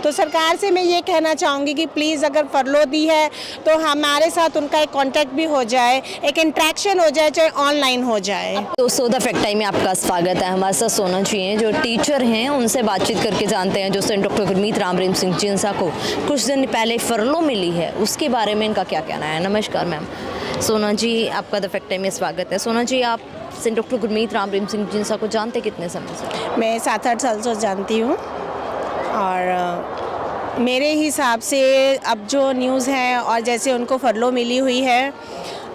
तो सरकार से मैं ये कहना चाहूँगी कि प्लीज़ अगर फरलो दी है तो हमारे साथ उनका एक कॉन्टैक्ट भी हो जाए, एक इंट्रैक्शन हो जाए, चाहे ऑनलाइन हो जाए। दोस्तों द फैक्ट टाइम में आपका स्वागत है। हमारे साथ सोना जी हैं जो टीचर हैं, उनसे बातचीत करके जानते हैं जो सेंट डॉक्टर गुरमीत राम रहीम सिंह जिंसा को कुछ दिन पहले फरलो मिली है उसके बारे में इनका क्या कहना है। नमस्कार मैम। सोना जी, आपका द फैक्ट टाइम में स्वागत है। सोना जी, आप सेंट डॉक्टर गुरमीत राम रहीम सिंह जिंसा को जानते कितने समय से? मैं 7-8 साल से जानती हूँ और मेरे हिसाब से अब जो न्यूज़ है और जैसे उनको फरलो मिली हुई है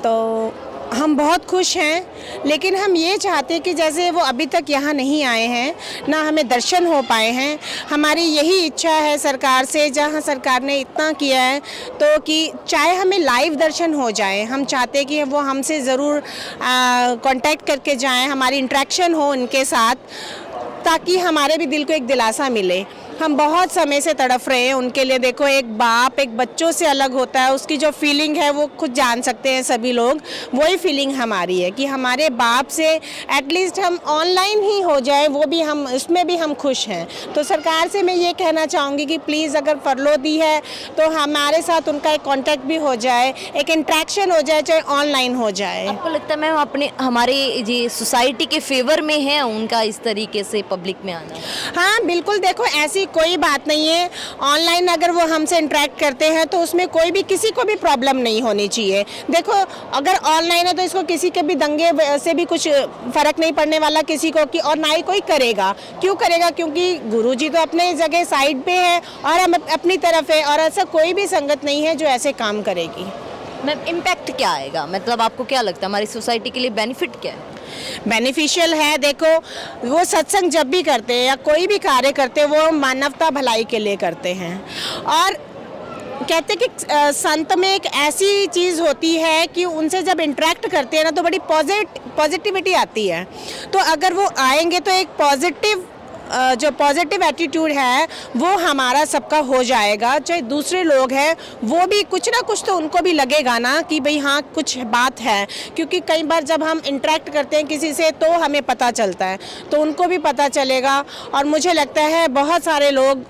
तो हम बहुत खुश हैं, लेकिन हम ये चाहते हैं कि जैसे वो अभी तक यहाँ नहीं आए हैं, ना हमें दर्शन हो पाए हैं, हमारी यही इच्छा है सरकार से, जहाँ सरकार ने इतना किया है तो कि चाहे हमें लाइव दर्शन हो जाए, हम चाहते हैं कि वो हमसे ज़रूर कांटेक्ट करके जाएं, हमारी इंटरेक्शन हो उनके साथ, ताकि हमारे भी दिल को एक दिलासा मिले। हम बहुत समय से तड़फ रहे हैं उनके लिए। देखो, एक बाप एक बच्चों से अलग होता है, उसकी जो फीलिंग है वो खुद जान सकते हैं सभी लोग। वही फीलिंग हमारी है कि हमारे बाप से एटलीस्ट हम ऑनलाइन ही हो जाए, वो भी हम उसमें भी हम खुश हैं। तो सरकार से मैं ये कहना चाहूँगी कि प्लीज़ अगर फरलो दी है तो हमारे साथ उनका एक कॉन्टैक्ट भी हो जाए, एक इंट्रैक्शन हो जाए, चाहे ऑनलाइन हो जाए। आपको लगता है मैम अपने हमारे ये सोसाइटी के फेवर में है उनका इस तरीके से पब्लिक में आना? हाँ बिल्कुल, देखो ऐसी कोई बात नहीं है। ऑनलाइन अगर वो हमसे इंटरेक्ट करते हैं तो उसमें कोई भी किसी को भी प्रॉब्लम नहीं होनी चाहिए। देखो, अगर ऑनलाइन है तो इसको किसी के भी दंगे से भी कुछ फ़र्क नहीं पड़ने वाला किसी को, कि और ना ही कोई करेगा। क्यों करेगा? क्योंकि गुरुजी तो अपने जगह साइड पे है और हम अपनी तरफ है, और ऐसा कोई भी संगत नहीं है जो ऐसे काम करेगी। मैम, इम्पैक्ट क्या आएगा? मतलब आपको क्या लगता है हमारी सोसाइटी के लिए बेनिफिट क्या है? बेनिफिशियल है। देखो, वो सत्संग जब भी करते हैं या कोई भी कार्य करते हैं वो मानवता भलाई के लिए करते हैं, और कहते हैं कि संत में एक ऐसी चीज़ होती है कि उनसे जब इंटरेक्ट करते हैं ना तो बड़ी पॉजिटिविटी आती है। तो अगर वो आएंगे तो एक जो पॉजिटिव एटीट्यूड है वो हमारा सबका हो जाएगा। चाहे दूसरे लोग हैं वो भी कुछ ना कुछ तो उनको भी लगेगा ना कि भाई हाँ कुछ बात है, क्योंकि कई बार जब हम इंटरेक्ट करते हैं किसी से तो हमें पता चलता है, तो उनको भी पता चलेगा और मुझे लगता है बहुत सारे लोग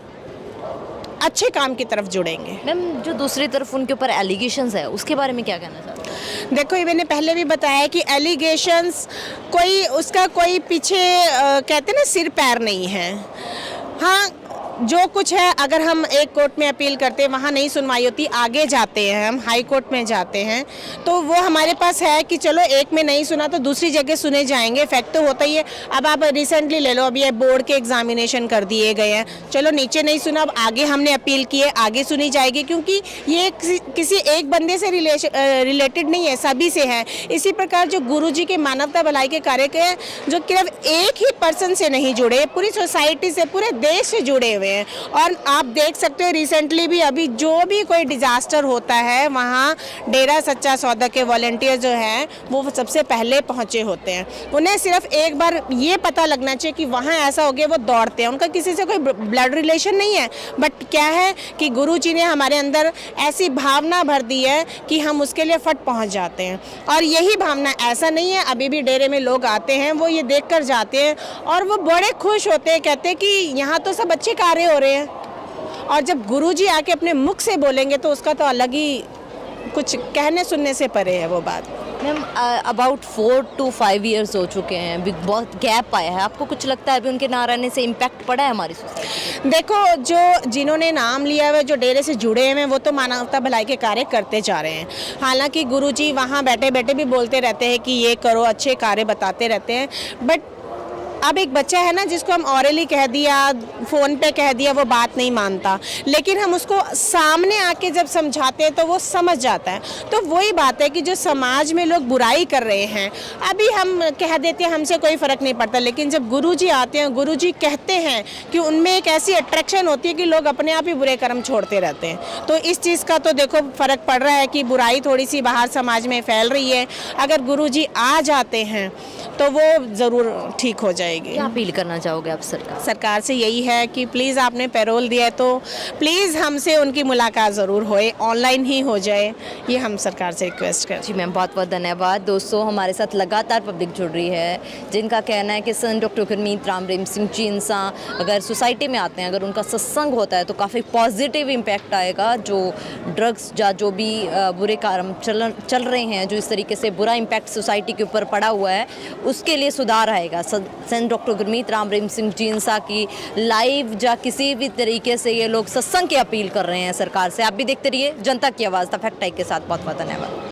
अच्छे काम की तरफ जुड़ेंगे। मैम, जो दूसरी तरफ उनके ऊपर एलिगेशंस है उसके बारे में क्या कहना चाहते हैं? देखो, ये मैंने पहले भी बताया कि एलिगेशंस उसका कोई पीछे कहते हैं ना सिर पैर नहीं है। हाँ, जो कुछ है, अगर हम एक कोर्ट में अपील करते हैं वहाँ नहीं सुनवाई होती, आगे जाते हैं हम हाई कोर्ट में जाते हैं, तो वो हमारे पास है कि चलो एक में नहीं सुना तो दूसरी जगह सुने जाएंगे। फैक्ट तो होता ही है। अब आप रिसेंटली ले लो, अभी ये बोर्ड के एग्जामिनेशन कर दिए गए हैं, चलो नीचे नहीं सुना, अब आगे हमने अपील की है, आगे सुनी जाएगी, क्योंकि ये किसी एक बंदे से रिलेटेड नहीं है, सभी से है। इसी प्रकार जो गुरु जी के मानवता भलाई के कार्य के जो केवल एक ही पर्सन से नहीं जुड़े, पूरी सोसाइटी से, पूरे देश से जुड़े हुए। और आप देख सकते हो रिसेंटली भी अभी जो भी कोई डिजास्टर होता है वहाँ डेरा सच्चा सौदा के वॉलंटियर जो हैं वो सबसे पहले पहुँचे होते हैं। उन्हें सिर्फ एक बार ये पता लगना चाहिए कि वहाँ ऐसा हो गया, वो दौड़ते हैं। उनका किसी से कोई ब्लड रिलेशन नहीं है, बट क्या है कि गुरु जी ने हमारे अंदर ऐसी भावना भर दी है कि हम उसके लिए फट पहुँच जाते हैं। और यही भावना, ऐसा नहीं है, अभी भी डेरे में लोग आते हैं, वो ये देख कर जाते हैं और वो बड़े खुश होते हैं, कहते हैं कि यहाँ तो सब अच्छे कार्य हो रहे हैं। और जब गुरुजी आके अपने मुख से बोलेंगे तो उसका तो अलग ही कुछ कहने सुनने से परे है वो बात। मैम, अबाउट 4 to 5 years हो चुके हैं, बहुत गैप आया है, आपको कुछ लगता है अभी उनके ना रहने से इम्पैक्ट पड़ा है हमारी सोसाइटी? देखो, जिन्होंने नाम लिया हुआ, जो डेरे से जुड़े हुए हैं, वो तो मानवता भलाई के कार्य करते जा रहे हैं। हालांकि गुरुजी वहाँ बैठे बैठे भी बोलते रहते हैं कि ये करो, अच्छे कार्य बताते रहते हैं, बट अब एक बच्चा है ना जिसको हम ऑरली कह दिया, फ़ोन पे कह दिया, वो बात नहीं मानता, लेकिन हम उसको सामने आके जब समझाते हैं तो वो समझ जाता है। तो वही बात है कि जो समाज में लोग बुराई कर रहे हैं, अभी हम कह देते हैं हमसे कोई फ़र्क नहीं पड़ता, लेकिन जब गुरुजी आते हैं, गुरुजी कहते हैं कि उनमें एक ऐसी अट्रैक्शन होती है कि लोग अपने आप ही बुरे कर्म छोड़ते रहते हैं। तो इस चीज़ का तो देखो फ़र्क पड़ रहा है कि बुराई थोड़ी सी बाहर समाज में फैल रही है। अगर गुरुजी आ जाते हैं तो वो ज़रूर ठीक हो जाएगी। जाएगी। क्या अपील करना चाहोगे आप सरकार सरकार से यही है कि प्लीज़ आपने पैरोल दिया है तो प्लीज़ हमसे उनकी मुलाकात ज़रूर होए, ऑनलाइन ही हो जाए, ये हम सरकार से रिक्वेस्ट करते हैं। जी मैम, बहुत बहुत धन्यवाद। दोस्तों, हमारे साथ लगातार पब्लिक जुड़ रही है जिनका कहना है कि संत डॉक्टर गुरमीत राम रहीम सिंह जी इंसान अगर सोसाइटी में आते हैं, अगर उनका सत्संग होता है तो काफ़ी पॉजिटिव इम्पैक्ट आएगा। जो ड्रग्स या जो भी बुरे काम चल रहे हैं, जो इस तरीके से बुरा इम्पैक्ट सोसाइटी के ऊपर पड़ा हुआ है, उसके लिए सुधार आएगा। संत डॉक्टर गुरमीत राम रहीम सिंह जी इंसान की लाइव या किसी भी तरीके से ये लोग सत्संग की अपील कर रहे हैं सरकार से। आप भी देखते रहिए जनता की आवाज़ द फैक्ट टाइम के साथ। बहुत बहुत धन्यवाद।